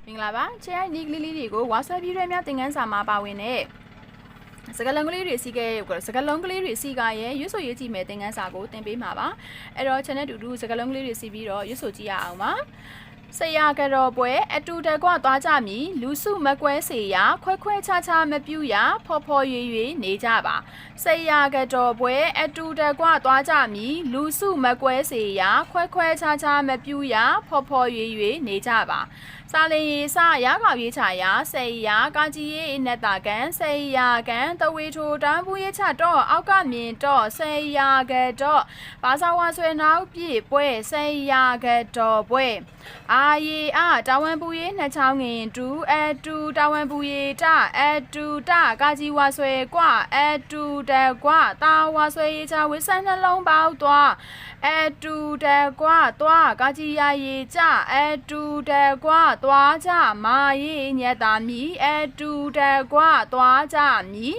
မင်္ဂလာပါချဲနီကလေးလေးတွေကိုဝါဆွဲပြီးရဲများသင်ခန်းစာမှာပါဝင်တဲ့စကလုံးကလေးတွေစီးခဲ့စကလုံးကလေးတွေစီးကရဲ့ရွတ်ဆိုရေးကြည့်မယ်သင်ခန်းစာကိုသင်ပေးမှာပါအဲ့တော့ channel တူတူစကလုံးကလေးတွေစီးပြီးတော့ရွတ်ဆိုကြည့်ရအောင်ပါဆရာကတော်ပွဲအတူတကွသွားကြမည်လူစုမကွဲစေရခွဲခွဲခြားခြားမပြူရဖော်ဖော်ရွေရွေနေကြပါဆရာကတော်ပွဲအတူတကွသွားကြမည်လူစုမကွဲစေရခွဲခွဲခြားခြားမပြူရဖော်ဖော်ရွေရွေနေကြပါစာလင်ရေးစရကောက်ရေးချရာဆေးရကာကြီးရေးနဲ့တာကန်ဆေးရကန်တဝေထိုတန်းဘူးရေးချတော့အောက်ကမြင်တော့ဆေးရကတော့ဘာသာဝါဆွေနောက်ပြည့်ပွဲဆေးရကတော့ပွဲအာရီအာတာဝန်ပူရေးနှစ်ချောင်းငင်တူအတူတာဝန်ပူရေးတအတူတကာကြီးဝါဆွေကွအတူတကွတာဝါဆွေရေးချဝိဆန်းနှလုံးပေါက်သွားအတူတကွသွားကာကြီးရရေးကြအတူတကွသွားကြမာရေးညက်တာမီအတူတကွသွားကြမီ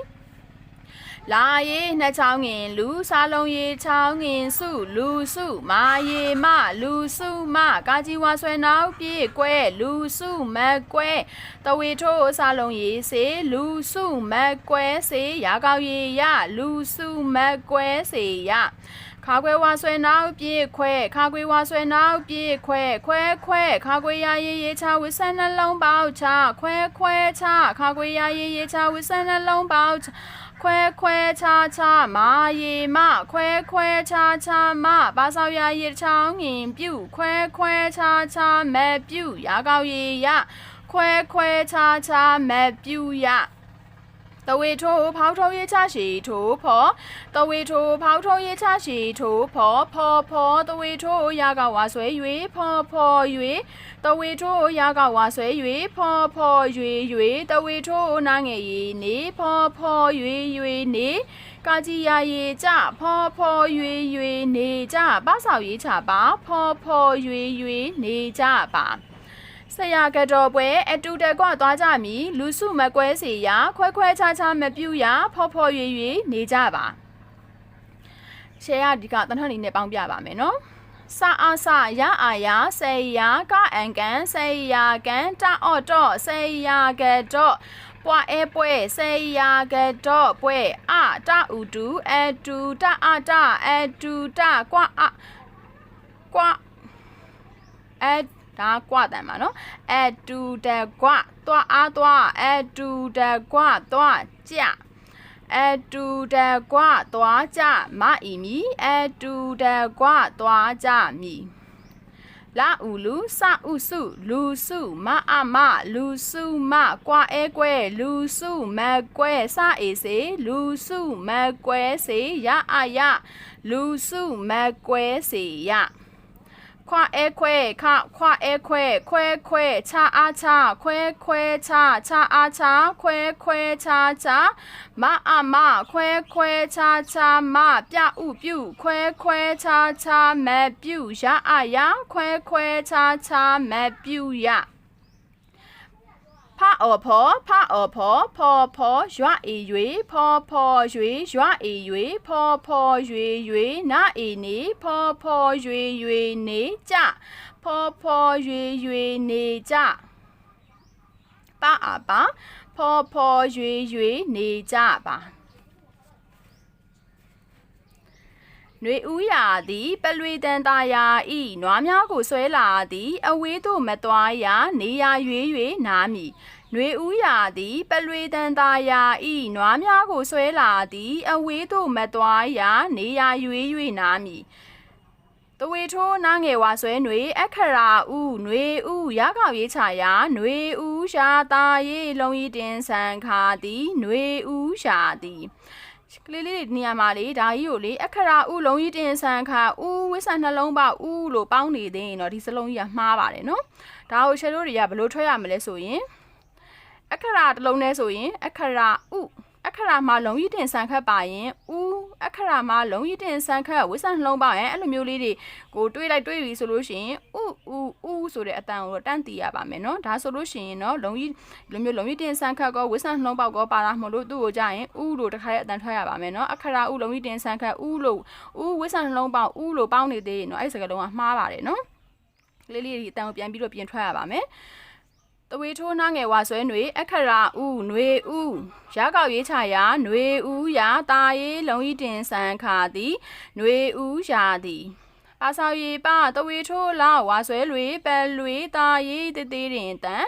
လာရေးနှစ်ချောင်းငင်လူစားလုံးရေးချောင်းငင်စုလူစုမာရေးမလူစုမကာကြီးဝါဆွဲနောက်ပြေကွဲလူစုမကွဲတဝေထိုးစားလုံးရေးစေလူစုမကွဲစေရာကောက်ရေးရလူစုမကွဲစေရခါခွဲဝါဆွဲနောက်ပြေခွဲခါခွေဝါဆွဲနောက်ပြေခွဲခွဲခွဲခါခွေရရေးရေးချဝိဆန်းနှလုံးပေါက်ချခွဲခွဲချခါခွေရရေးရေးချဝိဆန်းနှလုံးပေါက်ခွဲခွဲချချမာရီမခွဲခွဲချချမဘာသာရရေးချောင်းငင်ပြုခွဲခွဲချချမဲ့ပြုရာကောက်ရေးရခွဲခွဲချချမဲ့ပြုရတဝေထိုးဖောက်ထုံးရေးချရှိထိုးဖော်တဝေထိုးဖောက်ထုံးရေးချရှိထိုးဖော်ဖော်ဖော်တဝေထိုးရာကဝါဆွဲ၍ဖော်ဖော်၍တဝေထိုးရာကဝါဆွဲ၍ဖော်ဖော်၍တဝေထိုးနာငယ်ရီနေဖော်ဖော်၍နေကာကြီးရရေးကြဖော်ဖော်၍နေကြပဆောက်ရေးချပါဖော်ဖော်၍နေကြပါဆရာကတော်ပွဲအတူတကွသွားကြမည်လူစုမကွဲစေရခွဲခွဲခြားခြားမပြူရဖော်ဖော်၍နေကြပါရှယ်ရဒီကတန်းထန်လေးနဲ့ပေါင်းပြပါမယ်နော်စာအားစရအာရဆေရကအန်ကန်ဆေရကန်တအော့တော့ဆေရကတော့ပွားအဲပွဲဆေရကတော့ပွဲအတဥတူအတူတအတအတူတကွာအကွာဒါကွာတန်ပါနော်အတူတကွာသွားအားသွားအတူတကွာသွားကြအတူတကွာသွားကြမအီမီအတူတကွာသွားကြမီလာဥလူစဥစုလူစုမအမလူစုမကွာအဲကွဲလူစုမကွဲစအေစေလူစုမကွဲစေရအာရလူစုမကွဲစေရခွာအဲခွဲခခွာအဲခွဲခွဲခွဲချာအားချာခွဲခွဲချာချာအားချာခွဲခွဲချာချာမအမခွဲခွဲချာချာမပြဥပြုခွဲခွဲချာချာမပြုရအာရခွဲခွဲချာချာမပြုရဖအော်ဖောဖအော်ဖောဖောဖောရွအေရွေဖောဖောရွေရွအေရွေဖောဖောရွေနာအေနေဖောဖောရွေနေကြဖောဖောရွေနေကြပါအပါဖောဖောရွေနေကြပါຫນွေဥရာသည်ပလွေတန်တာယာဤနွားများကိုဆွဲလာသည်အဝေးသို့မသွားရနေရ၍နားမည်ຫນွေဥရာသည်ပလွေတန်တာယာဤနွားများကိုဆွဲလာသည်အဝေးသို့မသွားရနေရ၍နားမည်တဝေထိုးနားငယ်ဝါဆွဲຫນွေအခရာဥຫນွေဥရကောက်ရေးချရာຫນွေဥရှာတာရေးလုံးဤတင်ဆန်ခါသည်ຫນွေဥရှာသည်ကလေးလေးနေရာမှာလေဒါကြီးကိုလေအခရာဥလုံးကြီးတင်ဆန်ခါဥဝိဆန်နှလုံးပေါက်ဥလို့ပေါင်းနေသေးရင်တော့ဒီစလုံးကြီးကမှားပါတယ်နော်ဒါကိုရှယ်တို့တွေကဘယ်လိုထွက်ရမလဲဆိုရင်အခရာတစ်လုံးနဲ့ဆိုရင်အခရာဥအခရာမှာလုံးကြီးတင်ဆန်ခတ်ပါရင်ဥအခရာမှာလုံးကြီးတင်ဆန်ခတ်ဝိဆန်နှလုံးပေါက်ရင်အဲ့လိုမျိုးလေးတွေကိုတွေးပြီဆိုလို့ရှိရင်ဥဆိုတဲ့အတန်ကိုတန့်တည်ရပါမယ်နော်ဒါဆိုလို့ရှိရင်တော့လုံးကြီးလိုမျိုးလုံးကြီးတင်ဆန်ခတ်ကောဝိဆန်နှလုံးပေါက်ကောပါတာမလို့သူ့ကိုကြရင်ဥလို့တစ်ခါရဲ့အတန်ထွက်ရပါမယ်နော်အခရာဥလုံးကြီးတင်ဆန်ခတ်ဥလို့ဥဝိဆန်နှလုံးပေါက်ဥလို့ပေါင်းနေသေးရင်တော့အဲ့စကားလုံးကမှားပါတယ်နော်ကလေးလေးဒီအတန်ကိုပြန်ပြီးတော့ပြင်ထွက်ရပါမယ် တဝေထိုးနာငယ်ဝါဆွဲຫນွေအခရာဥຫນွေဥရကောက်ရေးချရာຫນွေဥရာတာရေးလုံဤတင်ဆန်ခါသည်ຫນွေဥရာသည်ပါဆောက်ရေးပါတဝေထိုးလာဝါဆွဲလွေပယ်လွေတာရေးတသေးရင်တန်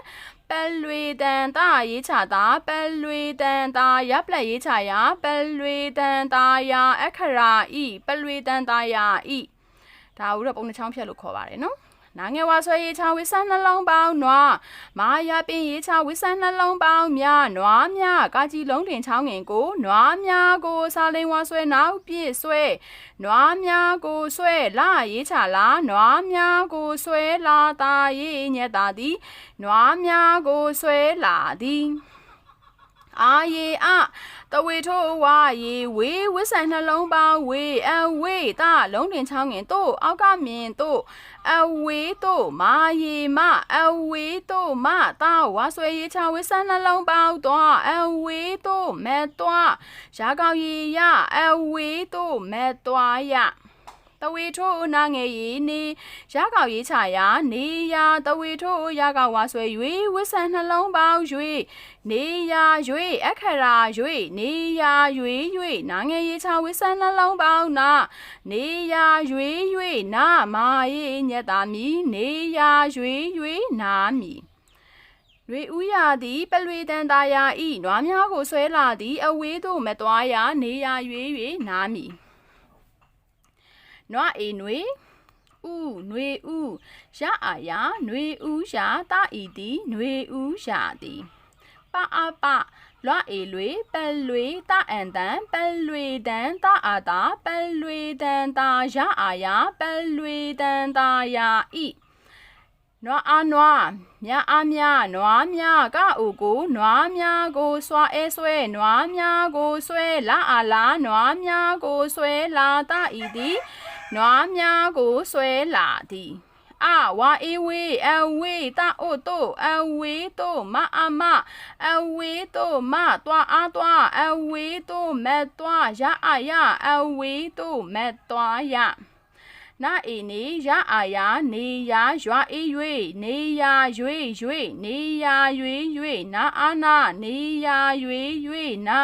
ပယ်လွေတန်တာရေးချတာပယ်လွေတန်တာရပလက်ရေးချရာပယ်လွေတန်တာယာအခရာဤပယ်လွေတန်တာယာဤဒါဦးတော့ပုံနှချောင်းဖြတ်လို့ခေါ်ပါတယ်နော်နာငယ်ဝါဆွဲရေးချဝိဆန်နှလုံးပေါင်းနွားမာယာပင်ရေးချဝိဆန်နှလုံးပေါင်းများနွားများကာကြီးလုံးတင်ချောင်းငင်ကိုနွားများကိုစာလိန်ဝါဆွဲနောက်ပြည့်ဆွဲနွားများကိုဆွဲလာရေးချလာနွားများကိုဆွဲလာတာရေးညက်တာသည်နွားများကိုဆွဲလာသည်အာယေအတဝေထိုးဝါယေဝေဝိဆန်နှလုံးပေါင်းဝေအဝေတာလုံးတင်ချောင်းငင်တို့အောက်ကမြင်တို့အဝေတို့မာယေမအဝေတို့မတာဝါဆွဲရေးချဝိဆန်နှလုံးပေါင်းတော့အဝေတို့မဲ့တော့ရာကောက်ရီရအဝေတို့မဲ့တော့ရတဝေထိုးနာငယ်ရီနေရကောက်ရေးချရာနေရာတဝေထိုးရကောက်ဝါဆွဲ၍ဝိဆန်နှလုံးပေါင်း၍နေရာ၍အခရာ၍နေရာ၍နာငယ်ရေးချဝိဆန်နှလုံးပေါင်းနာနေရာ၍နာမာရေးညက်တာမီနေရာ၍နာမီရွေဥရာသည်ပလွေတန်တာယာဤနွားများကိုဆွဲလာသည်အဝေးသို့မသွားရာနေရာ၍နာမီနွားအေနွေဥနွေဥရအာယာနွေဥရာတာဤသည်နွေဥရာသည်ပအပလွာအေလွေပလွေတာအန်တန်ပလွေတန်တာအာတာပလွေတန်တာရအာယာပလွေတန်တာယာဤနွားအာနွားမြအာမြနွားမြကအိုကိုနွားများကိုစွာအဲဆွဲနွားများကိုဆွဲလာအာလာနွားများကိုဆွဲလာတာဤသည်နွားများကိုဆွဲလာသည်အဝါအေဝေအဝေတာအိုတိုအဝေတိုမအမအဝေတိုမတွာအားတွာအဝေတိုမဲ့တွာရအာရအဝေတိုမဲ့တွာရနာအေနေရအာယာနေယာရွာအေ၍နေယာ၍နေယာ၍နာအာနာနေယာ၍နာ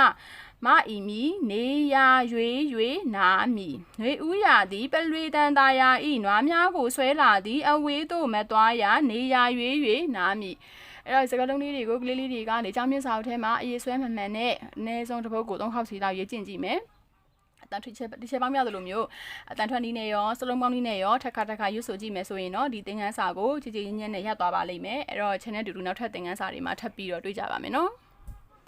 မအီမီနေယာ၍နာမီຫນွေဥရာသည်ပလွေတန်တာယာဤနွားများကိုဆွဲလာသည်အဝေးသို့မသွားရာနေယာ၍နာမီအဲ့တော့စကားလုံးလေးတွေကိုကလေးလေးတွေကနေကြောင်းမြင့်စာအုပ်ထဲမှာအရေးဆွဲမှန်မှန်နဲ့အနည်းဆုံးတစ်ပုဒ်ကို3ခေါက်စီလောက်ရေးကျင့်ကြည့်မယ်အတန်ထွက်ချက်ပေါင်းများသလိုမျိုးအတန်ထွက်နည်းနဲ့ရောစလုံးပေါင်းနည်းနဲ့ရောထက်ခါရွတ်ဆိုကြည့်မယ်ဆိုရင်တော့ဒီသင်ခန်းစာကိုကြည်ကြည်ညံ့ညံ့နဲ့ရသွားပါလိမ့်မယ်အဲ့တော့ channel တူတူနောက်ထပ်သင်ခန်းစာတွေမှာထပ်ပြီးတော့တွေ့ကြပါမယ်နော်